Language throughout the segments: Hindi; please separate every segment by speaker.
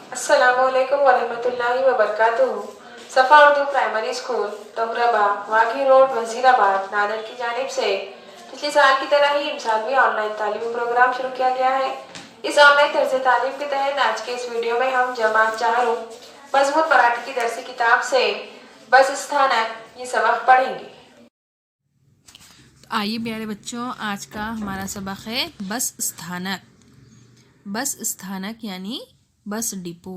Speaker 1: अस्सलामुअलैकुम वरहमतुल्लाहि वबरकातुहू। सफ़ा उर्दू प्राइमरी स्कूल तोहराबा वाघी रोड वजीराबाद नादर की जानिब से पिछले साल की तरह ही इस साल भी ऑनलाइन तालीमी प्रोग्राम शुरू किया गया है। इस ऑनलाइन तर्ज तालीम के तहत आज के इस वीडियो में हम जमात चारों मजमून मराठी की दरसी किताब से बस स्थानक ये सबक पढ़ेंगे।
Speaker 2: तो आइए प्यारे बच्चों, आज का हमारा सबक है बस स्थानक। बस स्थानक यानी बस डिपो।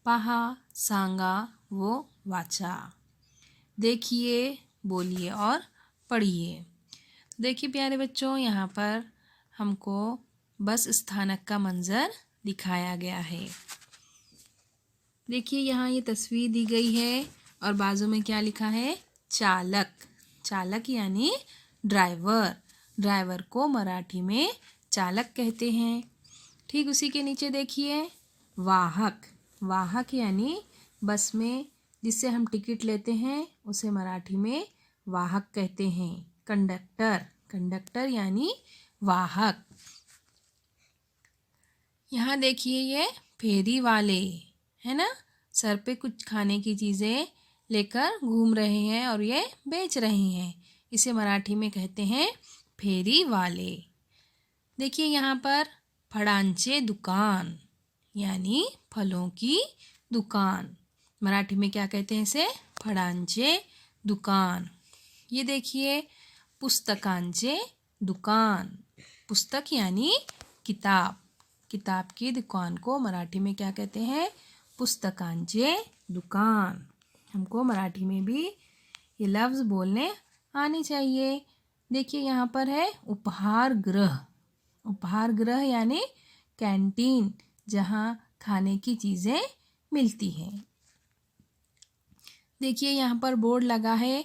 Speaker 2: पहा, सांगा वो वाचा। देखिए, बोलिए और पढ़िए। देखिए प्यारे बच्चों, यहाँ पर हमको बस स्थानक का मंजर दिखाया गया है। देखिए यहाँ ये तस्वीर दी गई है और बाजू में क्या लिखा है? चालक। चालक यानी ड्राइवर। ड्राइवर को मराठी में चालक कहते हैं। ठीक उसी के नीचे देखिए वाहक। वाहक यानी बस में जिससे हम टिकट लेते हैं उसे मराठी में वाहक कहते हैं। कंडक्टर। कंडक्टर यानी वाहक। यहाँ देखिए ये फेरी वाले है ना, सर पे कुछ खाने की चीज़ें लेकर घूम रहे हैं और ये बेच रहे हैं। इसे मराठी में कहते हैं फेरी वाले। देखिए यहाँ पर फड़ांचे दुकान यानी फलों की दुकान। मराठी में क्या कहते हैं इसे? फड़ांचे दुकान। ये देखिए पुस्तकांचे दुकान। पुस्तक यानी किताब। किताब की दुकान को मराठी में क्या कहते हैं? पुस्तकांचे दुकान। हमको मराठी में भी ये लफ्ज़ बोलने आने चाहिए। देखिए यहाँ पर है उपहार गृह। उपहार गृह यानी कैंटीन, जहाँ खाने की चीज़ें मिलती हैं। देखिए यहाँ पर बोर्ड लगा है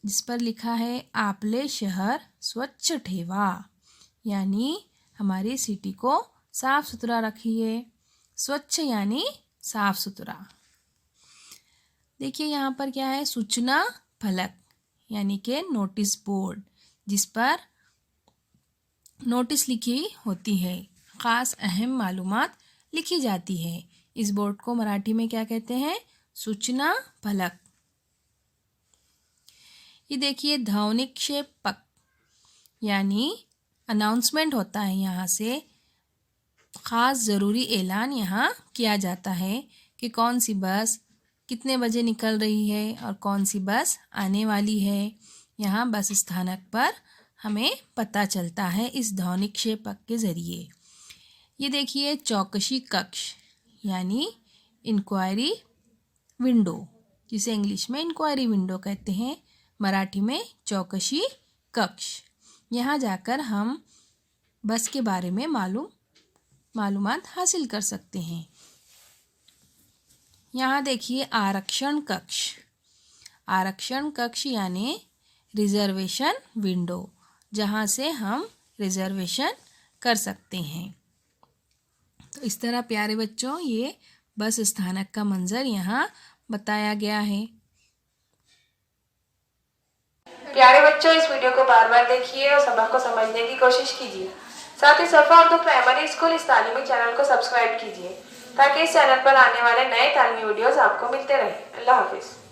Speaker 2: जिस पर लिखा है आपले शहर स्वच्छ ठेवा, यानी हमारी सिटी को साफ सुथरा रखिए। स्वच्छ यानी साफ सुथरा। देखिए यहाँ पर क्या है? सूचना फलक यानी के नोटिस बोर्ड, जिस पर नोटिस लिखी होती है, ख़ास अहम मालूमात लिखी जाती है। इस बोर्ड को मराठी में क्या कहते हैं? सूचना फलक। ये देखिए ध्वनिक्षेपक यानी अनाउंसमेंट होता है। यहाँ से ख़ास ज़रूरी ऐलान यहाँ किया जाता है कि कौन सी बस कितने बजे निकल रही है और कौन सी बस आने वाली है। यहाँ बस स्थानक पर हमें पता चलता है इस ध्वनिक्षेपक के ज़रिए। ये देखिए चौकशी कक्ष यानी इंक्वायरी विंडो, जिसे इंग्लिश में इंक्वायरी विंडो कहते हैं, मराठी में चौकशी कक्ष। यहाँ जाकर हम बस के बारे में मालूमात हासिल कर सकते हैं। यहाँ देखिए आरक्षण कक्ष। आरक्षण कक्ष यानी रिजर्वेशन विंडो, जहाँ से हम रिजर्वेशन कर सकते हैं। तो इस तरह प्यारे बच्चों ये बस स्थानक का मंजर यहाँ बताया गया है।
Speaker 1: प्यारे बच्चों, इस वीडियो को बार बार देखिए और सबक को समझने की कोशिश कीजिए। साथ ही सफ़ा उर्दू प्राइमरी स्कूल इस तालीमी चैनल को सब्सक्राइब कीजिए ताकि इस चैनल पर आने वाले नए तालीमी वीडियोस आपको मिलते रहें। अल्लाह हाफिज़।